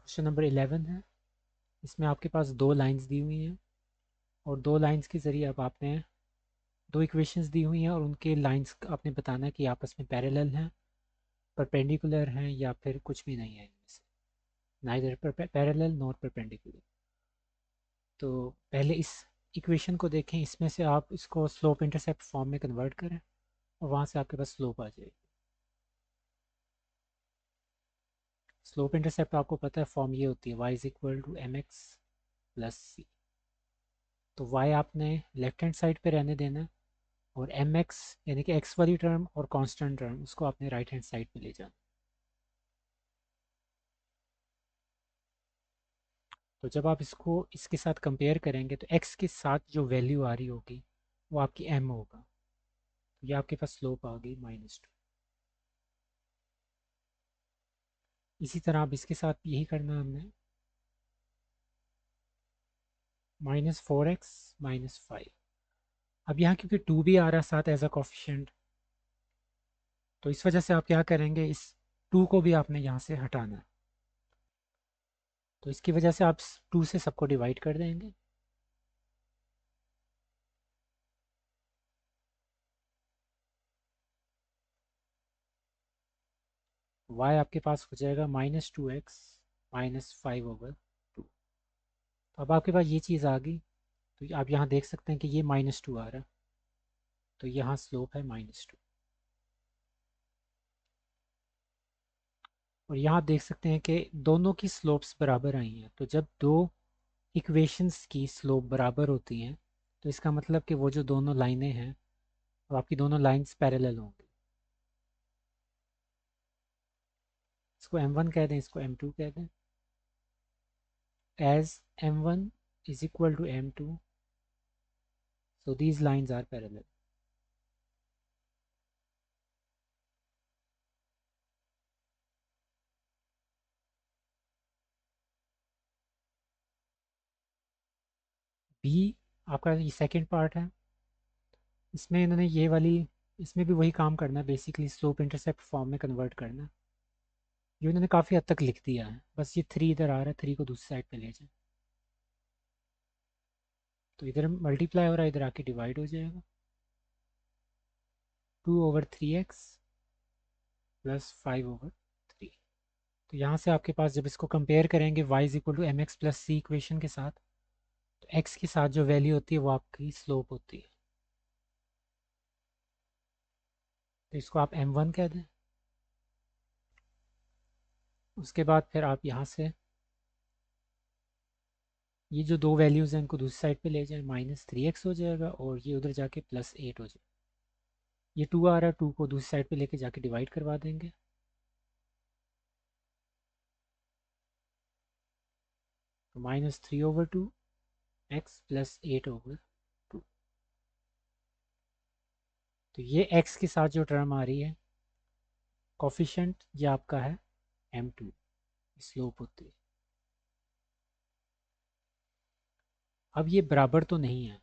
Question number 11 है। इसमें आपके पास दो लाइंस दी हुई हैं और दो लाइंस के ज़रिए अब आपने दो इक्वेशंस दी हुई हैं और उनके लाइंस आपने बताना है कि आपस में पैरेलल हैं, परपेंडिकुलर हैं या फिर कुछ भी नहीं है इनमें से, नाइदर पैरेलल नॉर परपेंडिकुलर। तो पहले इस इक्वेशन को देखें, इसमें से आप इसको स्लोप इंटरसेप्ट फॉर्म में कन्वर्ट करें और वहाँ से आपके पास स्लोप आ जाएगी। स्लोप इंटरसेप्ट आपको पता है फॉर्म ये होती है y is equal to m x plus c. तो y आपने लेफ्ट हैंड साइड पे रहने देना है और एम एक्स यानी कि एक्स वाली टर्म और कांस्टेंट टर्म उसको आपने राइट हैंड साइड पे ले जाना। तो जब आप इसको इसके साथ कंपेयर करेंगे तो एक्स के साथ जो वैल्यू आ रही होगी वो आपकी एम होगा। तो ये आपके पास स्लोप आ गई -2। इसी तरह आप इसके साथ यही करना है हमने, -4x-5। अब यहाँ क्योंकि 2 भी आ रहा है साथ एज अ कोफिशिएंट, तो इस वजह से आप क्या करेंगे, इस 2 को भी आपने यहाँ से हटाना है। तो इसकी वजह से आप 2 से सबको डिवाइड कर देंगे। y आपके पास हो जाएगा -2x -5/2। तो अब आपके पास ये चीज़ आ गई। तो आप यहाँ देख सकते हैं कि ये -2 आ रहा है, तो यहाँ स्लोप है -2। और यहाँ देख सकते हैं कि दोनों की स्लोप्स बराबर आई हैं। तो जब दो इक्वेशंस की स्लोप बराबर होती हैं तो इसका मतलब कि वो जो दोनों लाइनें हैं वो आपकी दोनों लाइंस पैरेलल होंगी। इसको m1 कह दें, इसको m2 कह दें। As m1 is equal to m2, so these lines are parallel. b आपका ये सेकंड पार्ट है। इसमें इन्होंने ये वाली, इसमें भी वही काम करना है, बेसिकली स्लोप इंटरसेप्ट फॉर्म में कन्वर्ट करना है। ये उन्होंने काफ़ी हद तक लिख दिया है, बस ये 3 इधर आ रहा है, 3 को दूसरी साइड पे ले जाए। तो इधर मल्टीप्लाई हो रहा है, इधर आके डिवाइड हो जाएगा। 2/3x plus 5/3। तो यहाँ से आपके पास जब इसको कंपेयर करेंगे y is equal to m x plus c equation के साथ, तो x के साथ जो वैल्यू होती है वो आपकी स्लोप होती है। तो इसको आप m1 कह दें। उसके बाद फिर आप यहाँ से ये जो दो वैल्यूज़ हैं इनको दूसरी साइड पे ले जाएं, -3x हो जाएगा और ये उधर जाके +8 हो जाएगा। ये 2 आ रहा है, 2 को दूसरी साइड पे लेके जाके डिवाइड करवा देंगे। तो -3/2 x प्लस 8/2। तो ये x के साथ जो टर्म आ रही है कोफिशिएंट, ये आपका है m2, स्लोप होती है। अब ये बराबर तो नहीं है,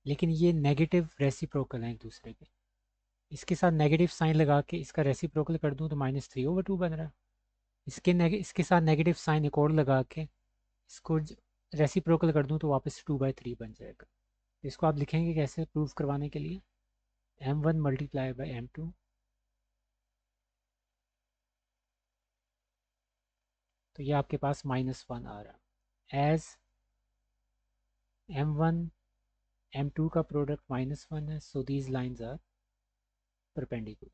लेकिन ये नेगेटिव रेसिप्रोकल हैं एक दूसरे के। इसके साथ नेगेटिव साइन लगा के इसका रेसिप्रोकल कर दूं तो -3/2 बन रहा है। इसके साथ नेगेटिव साइन एक और लगा के इसको रेसिप्रोकल कर दूं तो वापस 2/3 बन जाएगा। तो इसको आप लिखेंगे कैसे प्रूव करवाने के लिए, m1 मल्टीप्लाई बाई m2। तो ये आपके पास -1 आ रहा है। एज m1 m2 का प्रोडक्ट -1 है, so these lines are perpendicular.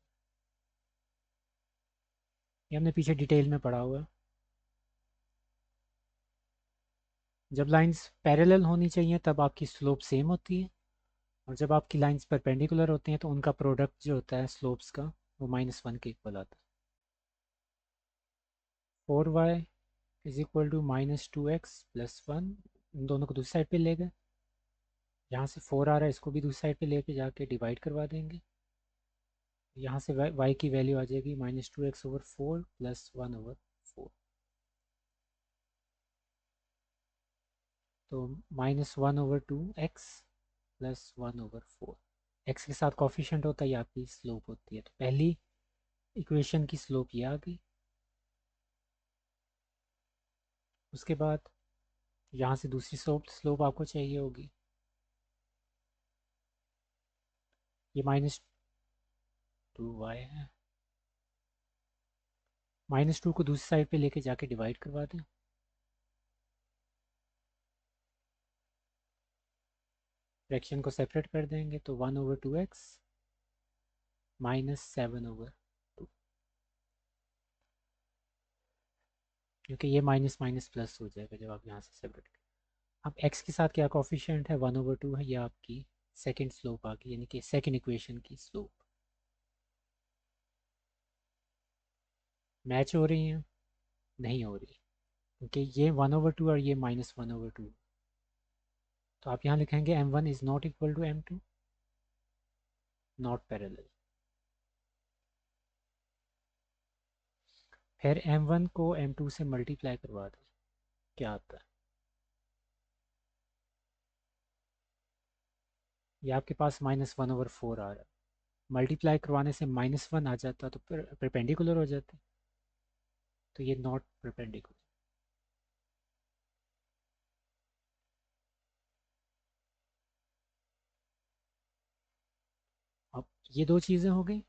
ये हमने पीछे डिटेल में पढ़ा हुआ है। जब लाइंस पैरेलल होनी चाहिए तब आपकी स्लोप सेम होती है, और जब आपकी लाइंस परपेंडिकुलर होती हैं तो उनका प्रोडक्ट जो होता है स्लोप्स का वो -1 के इक्वल आता है। 4y is equal to -2x plus 1। इन दोनों को दूसरी साइड पे ले गए। यहाँ से 4 आ रहा है, इसको भी दूसरी साइड पे लेके जाके डिवाइड करवा देंगे। यहाँ से y की वैल्यू आ जाएगी -2x/4 प्लस 1/4। तो -1/2x प्लस 1/4। x के साथ कॉफिशेंट होता है, ये आपकी स्लोप होती है। तो पहली इक्वेशन की स्लोप ये आ गई। उसके बाद यहाँ से दूसरी स्लोप आपको चाहिए होगी। ये -2y है। -2 को दूसरी साइड पे लेके जाके डिवाइड करवा दें। फ्रैक्शन को सेपरेट कर देंगे तो 1/2x -7/2, क्योंकि ये माइनस माइनस प्लस हो जाएगा जब आप यहाँ से सेपरेट करें। अब x के साथ क्या कोफिशिएंट है, 1/2 है। ये आपकी सेकंड स्लोप आ गई, यानी कि सेकंड इक्वेशन की स्लोप। मैच हो रही हैं? नहीं हो रही, क्योंकि ये 1/2 और ये -1/2। तो आप यहाँ लिखेंगे m1 is not equal to m2, not parallel. फिर m1 को m2 से मल्टीप्लाई करवा दो, क्या आता है? ये आपके पास -1/4 आ रहा है। मल्टीप्लाई करवाने से -1 आ जाता तो फिर परपेंडिकुलर हो जाते, तो ये नॉट परपेंडिकुलर। अब ये दो चीज़ें हो गई,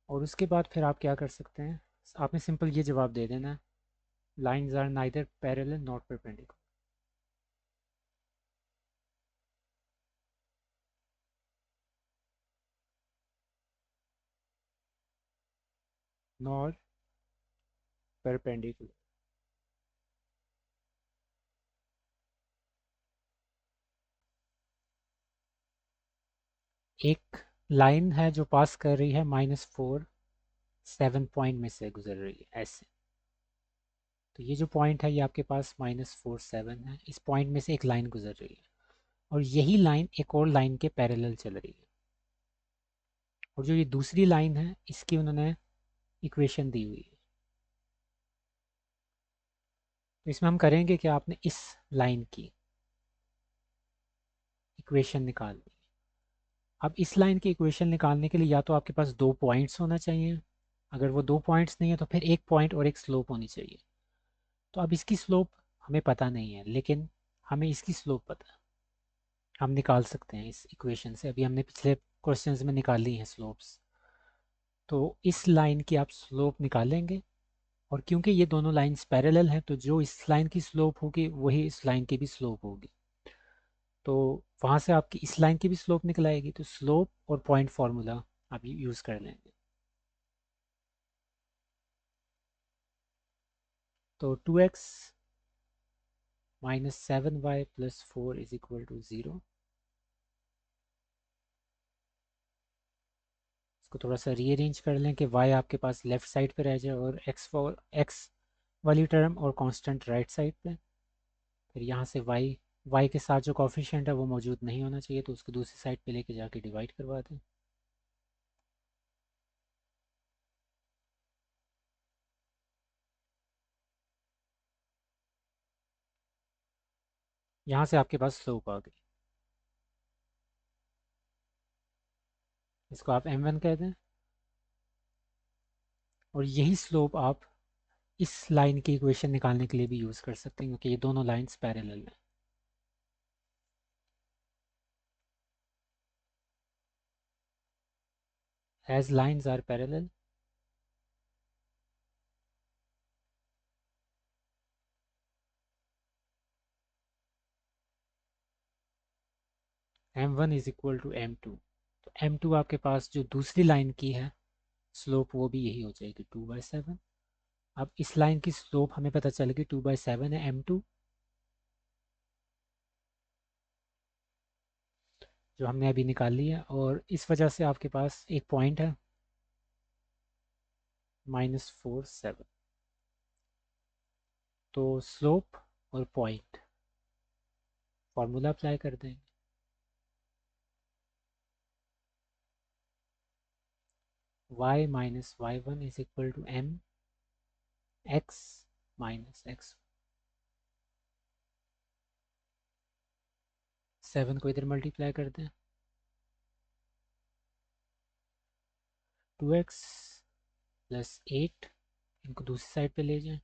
और उसके बाद फिर आप क्या कर सकते हैं, आपने सिंपल ये जवाब दे देना है, lines are neither parallel not perpendicular. Not perpendicular. एक लाइन है जो पास कर रही है -4 7 पॉइंट में से गुजर रही है ऐसे। तो ये जो पॉइंट है ये आपके पास -4 7 है, इस पॉइंट में से एक लाइन गुजर रही है, और यही लाइन एक और लाइन के पैरेलल चल रही है। और जो ये दूसरी लाइन है इसकी उन्होंने इक्वेशन दी हुई है। तो इसमें हम करेंगे कि आपने इस लाइन की इक्वेशन निकालनी है। अब इस लाइन की इक्वेशन निकालने के लिए या तो आपके पास दो पॉइंट्स होना चाहिए, अगर वो दो पॉइंट्स नहीं है तो फिर एक पॉइंट और एक स्लोप होनी चाहिए। तो अब इसकी स्लोप हमें पता नहीं है, लेकिन हमें इसकी स्लोप पता है, हम निकाल सकते हैं इस इक्वेशन से। अभी हमने पिछले क्वेश्चंस में निकाली हैं स्लोप्स। तो इस लाइन की आप स्लोप निकालेंगे, और क्योंकि ये दोनों लाइंस पैरेलल हैं तो जो इस लाइन की स्लोप होगी वही इस लाइन की भी स्लोप होगी। तो वहाँ से आपकी इस लाइन की भी स्लोप निकल आएगी, तो स्लोप और पॉइंट फार्मूला आप यूज़ कर लेंगे। तो 2x -7y + 4 = 0। इसको थोड़ा सा रीअरेंज कर लें कि y आपके पास लेफ्ट साइड पे रह जाए और x वाली टर्म और कांस्टेंट राइट साइड पे। फिर यहाँ से y के साथ जो कॉफिशिएंट है वो मौजूद नहीं होना चाहिए, तो उसको दूसरी साइड पे लेके जाके डिवाइड करवा दें। यहाँ से आपके पास स्लोप आ गई, इसको आप m1 कह दें। और यही स्लोप आप इस लाइन की इक्वेशन निकालने के लिए भी यूज़ कर सकते हैं, क्योंकि ये दोनों लाइंस पैरेलल हैं। As lines are parallel, m1 = m2। तो m2 आपके पास जो दूसरी लाइन की है स्लोप वो भी यही हो जाएगी 2/7। अब इस लाइन की स्लोप हमें पता चल गई 2/7 है m2, जो हमने अभी निकाल ली है। और इस वजह से आपके पास एक पॉइंट है -4 7। तो स्लोप और पॉइंट फार्मूला अप्लाई कर देंगे। y - y1 = m x - x। 7 को इधर मल्टीप्लाई कर दें, 2x + 8, इनको दूसरी साइड पे ले जाएं।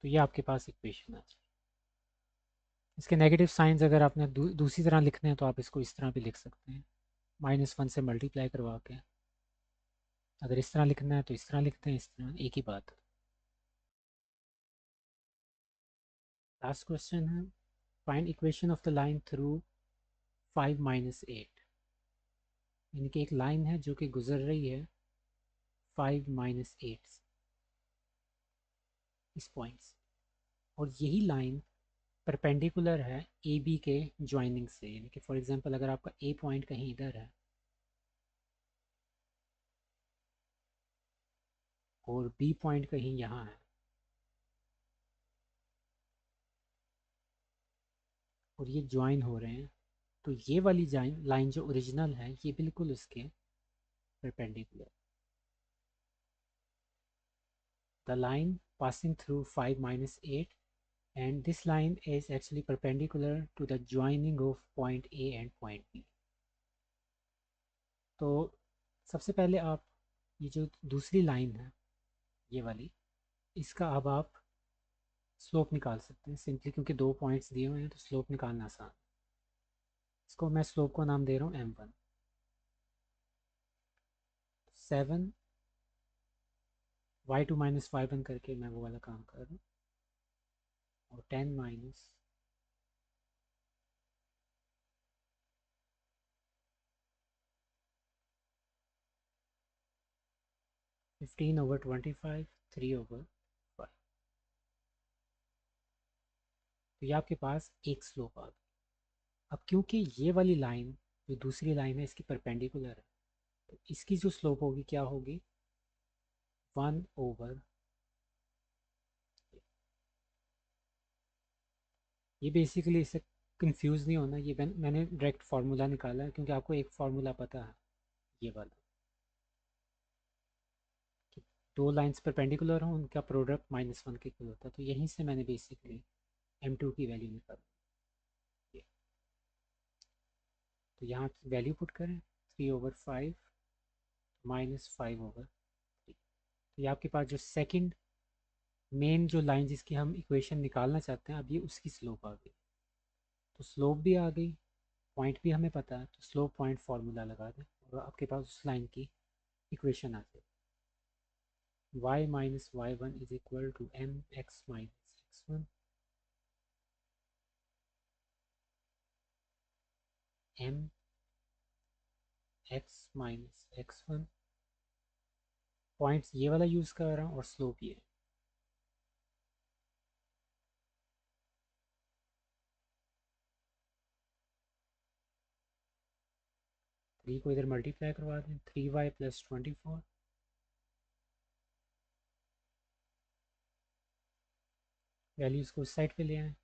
तो ये आपके पास इक्वेशन आ जाए। इसके नेगेटिव साइंस अगर आपने दूसरी तरह लिखने हैं तो आप इसको इस तरह भी लिख सकते हैं, -1 से मल्टीप्लाई करवा के। अगर इस तरह लिखना है तो इस तरह लिखते हैं, इस तरह एक ही बात। लास्ट क्वेश्चन है, find equation of the line through 5 - 8। यानी कि एक लाइन है जो कि गुजर रही है 5 - 8 इस पॉइंट से, और यही लाइन परपेंडिकुलर है ए बी के ज्वाइनिंग से। यानी कि फॉर एग्जांपल अगर आपका ए पॉइंट कहीं इधर है और बी पॉइंट कहीं यहाँ है, और ये ज्वाइन हो रहे हैं, तो ये वाली लाइन जो ओरिजिनल है ये बिल्कुल उसके perpendicular. The line passing through 5 - 8, and this line is actually perpendicular to the joining of point A and point B। तो सबसे पहले आप ये जो दूसरी लाइन है ये वाली, इसका अब आप स्लोप निकाल सकते हैं सिंपली, क्योंकि दो पॉइंट्स दिए हुए हैं तो स्लोप निकालना आसान। इसको मैं स्लोप को नाम दे रहा हूँ m1। 7 y2 - y1 करके मैं वो वाला काम कर रहा हूँ, और 10 माइनस 15/25, 3/5। तो ये आपके पास एक स्लोप आ गई। अब क्योंकि ये वाली लाइन जो दूसरी लाइन है इसकी परपेंडिकुलर है, तो इसकी जो स्लोप होगी क्या होगी, 1/। ये बेसिकली इससे कंफ्यूज नहीं होना, ये मैंने डायरेक्ट फार्मूला निकाला है, क्योंकि आपको एक फार्मूला पता है ये वाला, कि दो लाइंस परपेंडिकुलर हों उनका प्रोडक्ट -1 के इक्वल होता है। तो यहीं से मैंने बेसिकली m2 की वैल्यू निकाली है। तो यहाँ वैल्यू पुट करें, 3/5 -5/3। तो ये आपके पास जो सेकंड मेन जो लाइन जिसकी हम इक्वेशन निकालना चाहते हैं, अब ये उसकी स्लोप आ गई। तो स्लोप भी आ गई, पॉइंट भी हमें पता है, तो स्लोप पॉइंट फार्मूला लगा दें और आपके पास उस लाइन की इक्वेशन आ जाए। y - y1 is equal to mx - x1 mx - x1। Points ये वाला यूज़ कर रहा हूँ और स्लोप ये। 3 को इधर मल्टीप्लाई करवा दें, 3y + 24। वैल्यूज़ को उस साइड पे ले आए।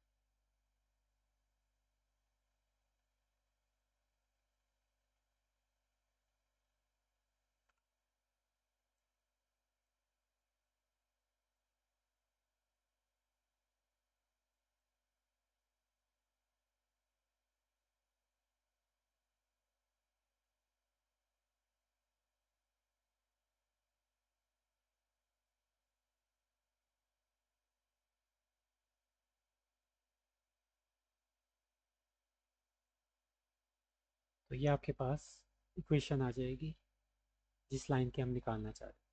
तो ये आपके पास इक्वेशन आ जाएगी जिस लाइन की हम निकालना चाह रहे हैं।